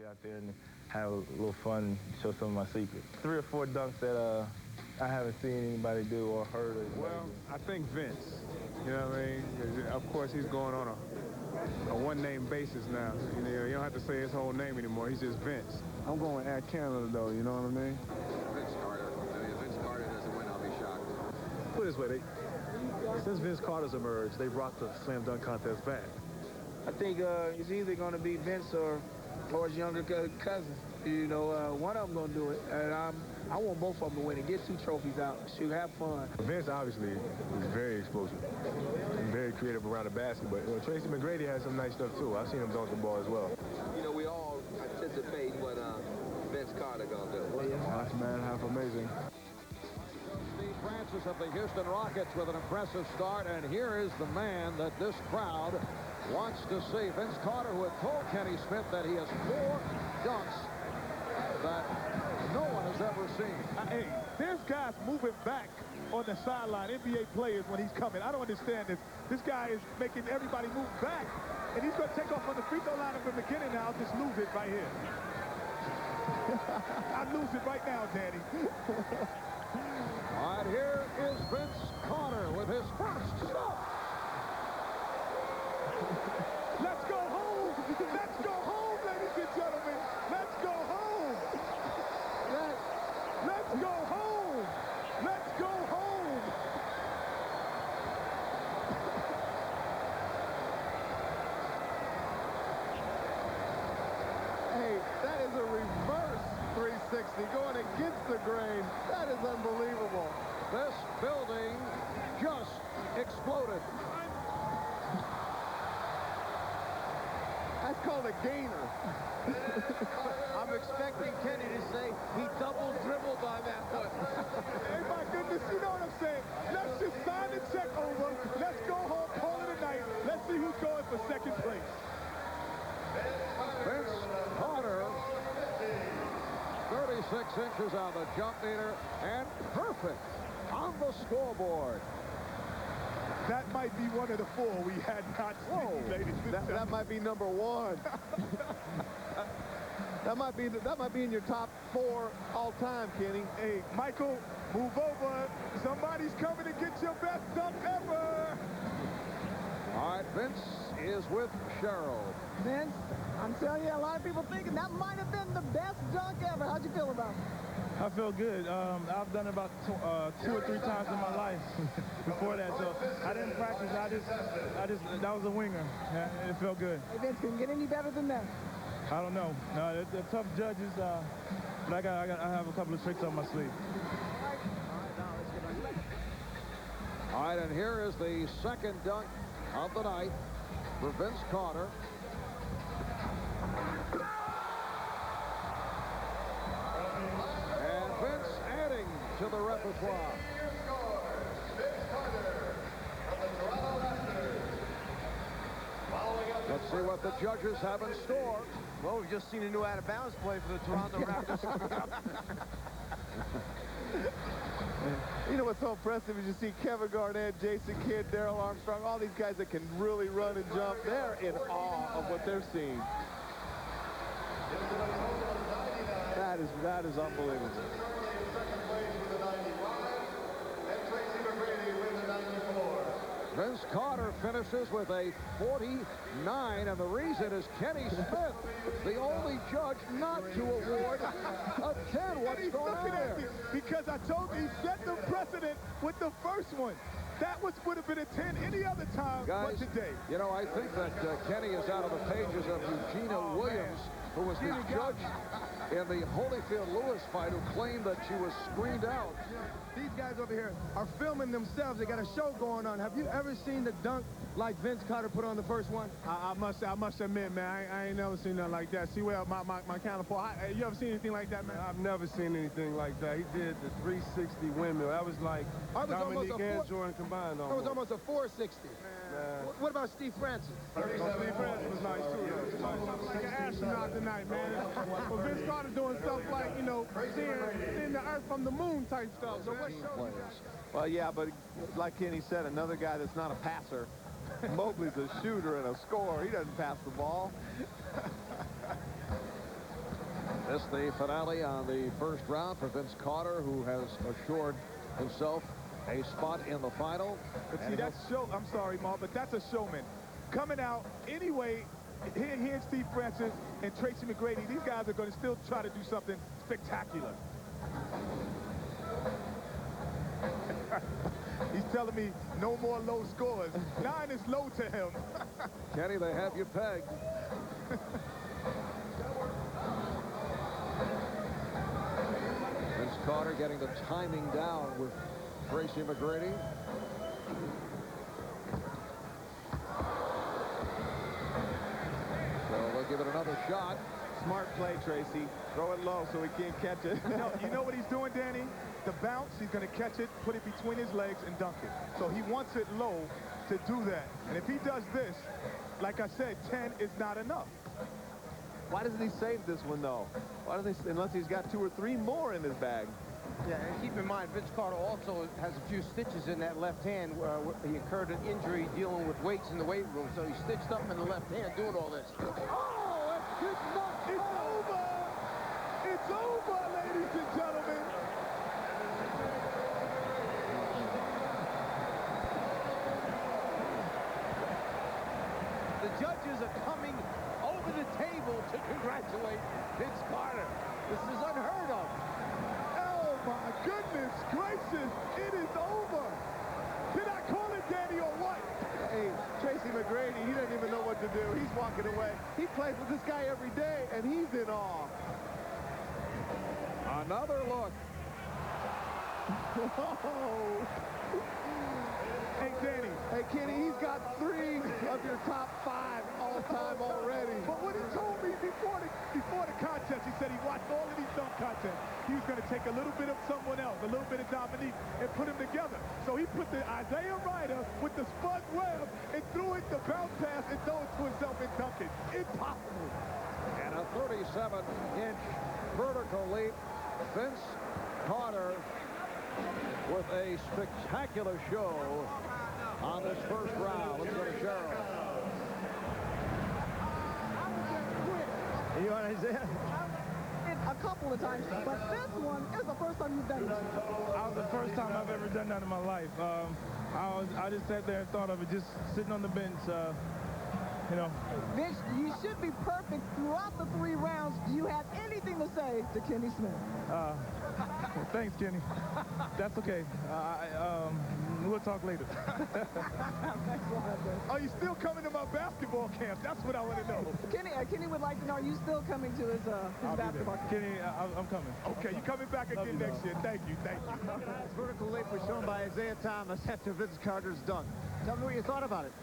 out there and have a little fun, show some of my secrets. 3 or 4 dunks that I haven't seen anybody do or heard of. Well, I think Vince. You know what I mean? Of course, he's going on a one-name basis now. You know, you don't have to say his whole name anymore. He's just Vince. I'm going at Canada, though. You know what I mean? Vince Carter. I mean, if Vince Carter doesn't win, I'll be shocked. Put it this way, since Vince Carter's emerged, they brought the slam dunk contest back. I think it's either going to be Vince or his younger cousin. You know, one of them going to do it. And I want both of them to win and get 2 trophies out. Shoot, have fun. Vince obviously is very explosive, very creative around the basket. But Tracy McGrady has some nice stuff too. I've seen him dunk the ball as well. You know, we all anticipate what Vince Carter going to do. That's, man, half amazing. Steve Francis of the Houston Rockets with an impressive start, and here is the man that this crowd wants to see. Vince Carter, who had told Kenny Smith that he has 4 dunks that no one has ever seen. Hey, there's guys moving back on the sideline, NBA players, when he's coming. I don't understand this. This guy is making everybody move back, and he's going to take off on the free throw line from the beginning now. I'll just lose it right here. I'll lose it right now, Danny. All right, here is Vince Carter with his first stop. Let's go home. Let's go home, ladies and gentlemen. Let's go home. Let's go home. Let's go home. Hey, that is a reverse 360 going against the grain. That is unbelievable. This building just exploded. That's called a gainer. I'm expecting Kenny to say he double dribbled by that foot. Hey, my goodness, you know what I'm saying? Let's just sign the check over. Let's go home, call it a night. Let's see who's going for second place. Vince Carter, 36 inches on the jump meter, and perfect on the scoreboard. That might be one of the 4 we had not seen, ladies and gentlemen. That might be number 1. that might be in your top 4 all time, Kenny. Hey, Michael, move over. Somebody's coming to get your best dunk ever. All right, Vince is with Cheryl. Vince, I'm telling you, a lot of people thinking that might have been the best dunk ever. How'd you feel about it? I feel good. I've done it about 2 or 3 times in my life before that, so I didn't practice. I just that was a winger. It felt good. Hey, Vince, can it get any better than that? I don't know. They're tough judges, but I have a couple of tricks on my sleeve. All right, and here is the second dunk of the night for Vince Carter. And Vince adding to the repertoire. Let's see what the judges have in store. Well, we've just seen a new out-of-bounds play for the Toronto Raptors. You know what's so impressive is you see Kevin Garnett, Jason Kidd, Darrell Armstrong, all these guys that can really run and jump. They're in awe of what they're seeing. That is unbelievable. Vince Carter finishes with a 49, and the reason is Kenny Smith, the only judge not to award a 10. What's going on there? Because I told you, he set the precedent with the first one. That would have been a 10 any other time Guys, but today. You know, I think that Kenny is out of the pages of Eugenia Williams, who was the judge in the Holyfield-Lewis fight, who claimed that she was screened out. These guys over here are filming themselves. They got a show going on. Have you ever seen the dunk like Vince Carter put on the first one? I must admit, man, I ain't never seen nothing like that. See, well, my counterpart, you ever seen anything like that, man? I've never seen anything like that. He did the 360 windmill. That was like Dominique and Jordan combined almost. That was almost a 460. What about Steve Francis? Steve Francis was nice, too. Like an astronaut tonight, man. But Vince Carter doing stuff like, you know, seeing the earth from the moon type stuff. So what show you got? Well, yeah, but like Kenny said, another guy that's not a passer. Mobley's a shooter and a scorer. He doesn't pass the ball. It's the finale on the first round for Vince Carter, who has assured himself a spot in the final. But see, that's I'm sorry, Ma, but that's a showman. Coming out anyway, he and Steve Francis and Tracy McGrady, these guys are going to still try to do something spectacular. He's telling me no more low scores. 9 is low to him. Kenny, they have you pegged. Vince Carter getting the timing down with Tracy McGrady. So they'll give it another shot. Smart play, Tracy. Throw it low so he can't catch it. You know what he's doing, Danny? The bounce, he's going to catch it, put it between his legs, and dunk it. So he wants it low to do that. And if he does this, like I said, 10 is not enough. Why doesn't he save this one, though? Why doesn't he, unless he's got 2 or 3 more in his bag? Yeah, and keep in mind, Vince Carter also has a few stitches in that left hand. He incurred an injury dealing with weights in the weight room, so he stitched up in the left hand doing all this. Oh, it's over! It's over, ladies and gentlemen! The judges are coming over the table to congratulate Vince Carter. This is unheard of. Oh, my goodness gracious. It is over. Did I call it, Danny, or what? Hey, Tracy McGrady, he doesn't even know what to do. He's walking away. He plays with this guy every day, and he's in awe. Another look. Whoa. Hey, Danny. Hey, Kenny, he's got 3 of your top 5 all-time already. But what he told me before the contest, he said he watched all of these dunk contests. He was going to take a little bit of someone else, a little bit of Dominique, and put them together. So he put the Isaiah Ryder with the spud web and threw it the bounce pass and throw it to himself and dunk it. Impossible. And a 37-inch vertical leap. Vince Carter with a spectacular show on this first round. Let's go to Cheryl. You want Isaiah? A couple of times, but this one is the first time you've done it. That was the first time I've ever done that in my life. I just sat there and thought of it, just sitting on the bench, you know. Vince, you should be perfect throughout the 3 rounds. Do you have anything to say to Kenny Smith? Thanks, Kenny. That's okay. We'll talk later. Are you still coming to my basketball camp? That's what I want to know. Kenny would like to know, are you still coming to his basketball camp? Kenny, I'm coming. Okay, you coming back again next year. Thank you, thank you. This vertical leap was shown by Isaiah Thomas after Vince Carter's dunk. Tell me what you thought about it.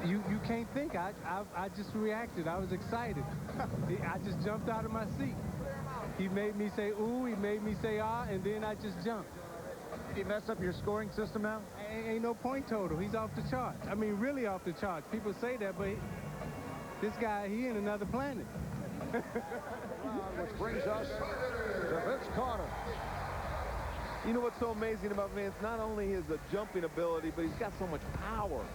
You can't think. I just reacted. I was excited. I just jumped out of my seat. He made me say ooh, he made me say ah, and then I just jumped. Did he mess up your scoring system now? Ain't no point total. He's off the charts. I mean, really off the charts. People say that, but this guy, he in another planet. Which brings us to Vince Carter. You know what's so amazing about Vince? Not only his jumping ability, but he's got so much power,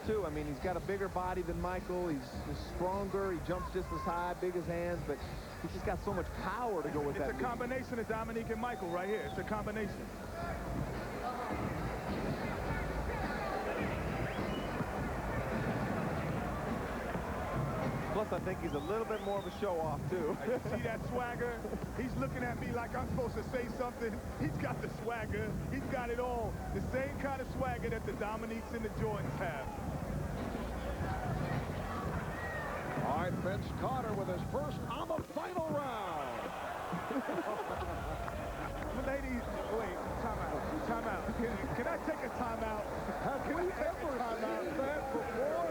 too. I mean, he's got a bigger body than Michael. He's stronger. He jumps just as high, big as hands, but he's just got so much power to go with that. It's a combination of Dominique and Michael right here. It's a combination. Plus, I think he's a little bit more of a show-off, too. See that swagger? He's looking at me like I'm supposed to say something. He's got the swagger. He's got it all. The same kind of swagger that the Dominiques and the Jordans have. All right, Vince Carter with his first on the final round. Ladies, wait, time out. Can I take a timeout? Can we ever see that before?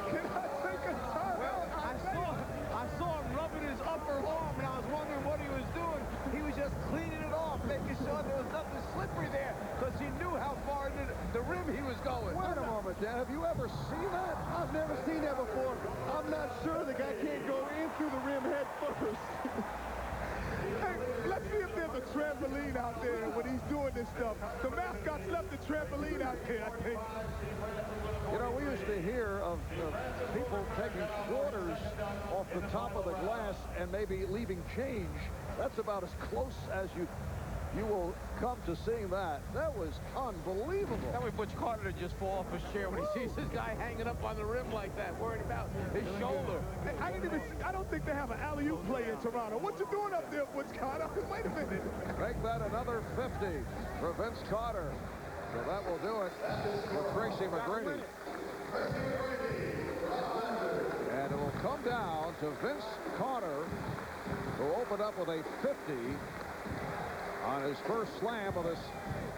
Can I take a timeout? I saw him rubbing his upper arm, and I was wondering what he was doing. He was just cleaning it off, making sure there was nothing slippery there, because he knew how far into the rim he was going. Wait a moment, Dan. Have you ever seen that? I've never seen that before. I'm not sure the guy can't go in through the rim head first. Hey, let's see if there's a trampoline out there when he's doing this stuff. The mascots left the trampoline out there, I think. You know, we used to hear of people taking quarters off the top of the glass and maybe leaving change. That's about as close as you will come to seeing that. That was unbelievable. That way Butch Carter to just fall off his chair when he sees this guy hanging up on the rim like that, worried about his shoulder. Hey, I don't think they have an alley-oop play in Toronto. What you doing up there, Butch Carter? Wait a minute. Make that another 50 for Vince Carter. So that will do it for Tracy McGrady. And it will come down to Vince Carter, who opened up with a 50 on his first slam of this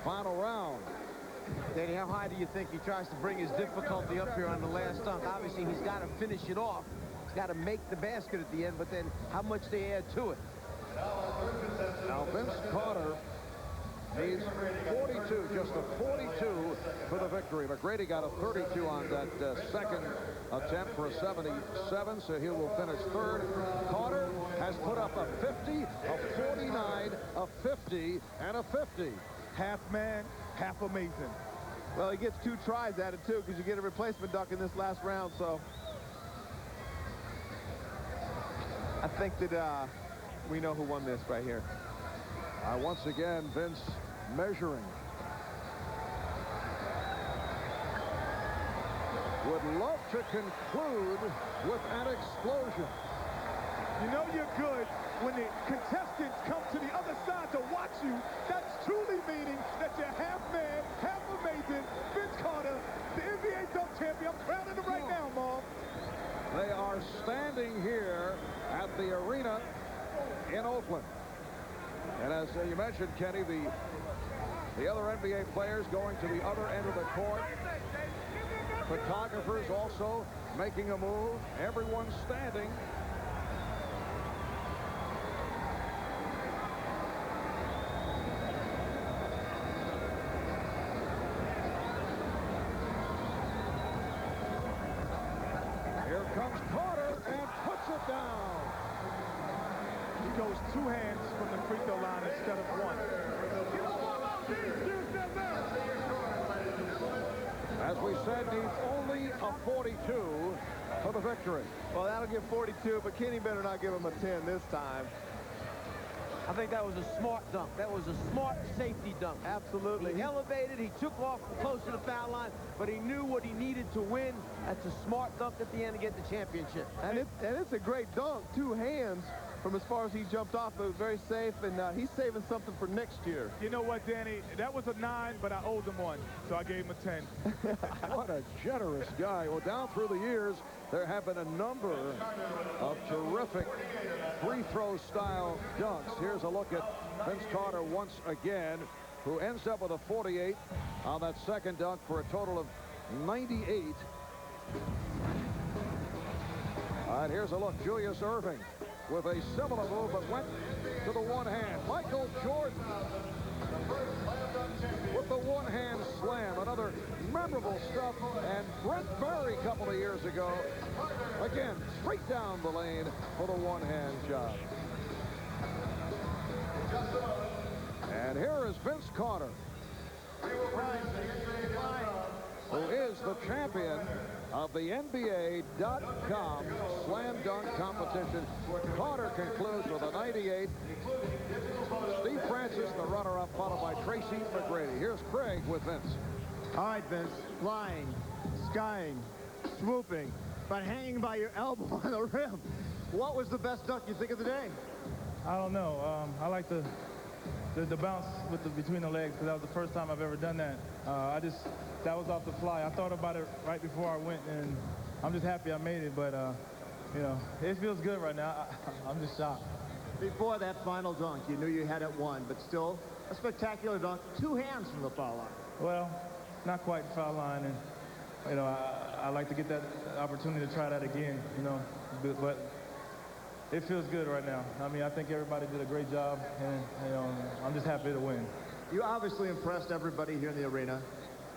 final round. Danny, how high do you think he tries to bring his difficulty up here on the last dunk? Obviously, he's got to finish it off. He's got to make the basket at the end, but then how much they add to it? Now, Vince Carter needs 42, just a 42 for the victory. McGrady got a 32 on that second attempt for a 77, so he will finish third. Carter has put up a 50, a 49, a 50, and a 50. Half man, half amazing. Well, he gets 2 tries at it, too, because you get a replacement dunk in this last round, so I think that we know who won this right here. Once again, Vince measuring. Would love to conclude with an explosion. You know you're good when the contestants come to the other side to watch you. That's truly meaning that you're half man, half amazing. Vince Carter, the NBA dunk champion. I'm proud of him right now, Mom. They are standing here at the arena in Oakland. And as you mentioned, Kenny, the other NBA players going to the other end of the court. Photographers also making a move. Everyone standing. Here comes Carter and puts it down. He goes 2 hands from the free throw line instead of 1. As we said, needs only a 42 for the victory. Well, that'll give 42, but Kenny better not give him a 10 this time. I think that was a smart dunk. That was a smart safety dunk. Absolutely. He elevated, he took off close to the foul line, but he knew what he needed to win. That's a smart dunk at the end to get the championship. And it's a great dunk. 2 hands from as far as he jumped off. It was very safe, and he's saving something for next year. You know what, Danny? That was a 9, but I owed him 1, so I gave him a 10. What a generous guy. Well, down through the years, there have been a number of terrific free throw style dunks. Here's a look at Vince Carter once again, who ends up with a 48 on that second dunk for a total of 98. All right, here's a look. Julius Erving with a similar move, but went to the one hand. Michael Jordan with the one-hand slam. Another memorable stuff. And Brent Barry a couple of years ago, again, straight down the lane for the one-hand job. And here is Vince Carter, who is the champion of the NBA.com slam dunk competition. Carter concludes with a 98. Steve Francis, the runner-up, followed by Tracy McGrady. Here's Craig with Vince. All right, Vince. Flying, skying, swooping, but hanging by your elbow on the rim. What was the best dunk you think of the day? I don't know. I like the bounce with between the legs, because that was the first time I've ever done that. That was off the fly. I thought about it right before I went, and I'm just happy I made it. But you know, it feels good right now. I'm just shocked. Before that final dunk, you knew you had it won, but still a spectacular dunk. 2 hands from the foul line. Well, not quite foul line, and you know, I like to get that opportunity to try that again. You know, but it feels good right now. I mean, I think everybody did a great job, and you know, I'm just happy to win. You obviously impressed everybody here in the arena,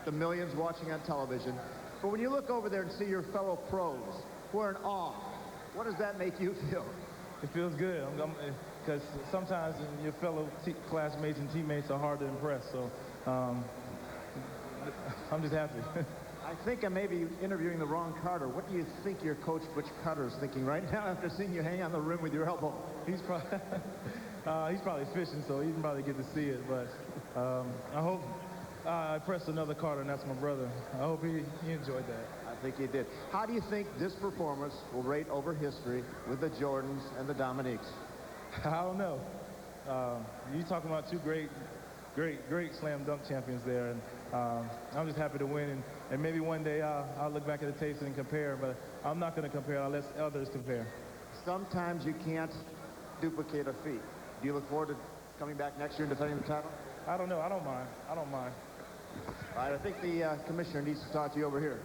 the millions watching on television. But when you look over there and see your fellow pros who are in awe, what does that make you feel? It feels good, because sometimes your fellow classmates and teammates are hard to impress. So I'm just happy. I think I may be interviewing the wrong Carter. What do you think your coach, Butch Carter, is thinking right now after seeing you hang on the rim with your elbow? He's probably fishing, so he didn't probably get to see it. But I hope I pressed another Carter, and that's my brother. I hope he enjoyed that. I think he did. How do you think this performance will rate over history with the Jordans and the Dominiques? I don't know. You talking about two great slam dunk champions there, and I'm just happy to win. And maybe one day I'll look back at the tapes and compare, but I'm not going to compare. I'll let others compare. Sometimes you can't duplicate a feat. Do you look forward to coming back next year and defending the title? I don't know. I don't mind. I don't mind. All right, I think the commissioner needs to talk to you over here.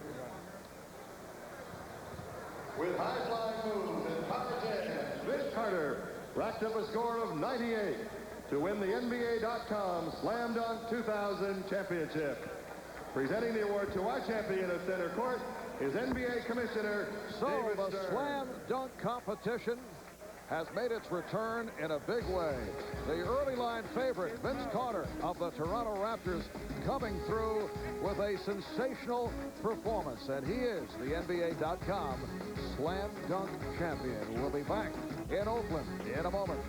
With high-flying moves and power jams, Vince Carter racked up a score of 98 to win the NBA.com Slam Dunk 2000 championship. Presenting the award to our champion at center court is NBA Commissioner David the Stern. slam dunk competition has made its return in a big way. The early line favorite, Vince Carter of the Toronto Raptors, coming through with a sensational performance. And he is the NBA.com Slam Dunk champion. We'll be back in Oakland in a moment.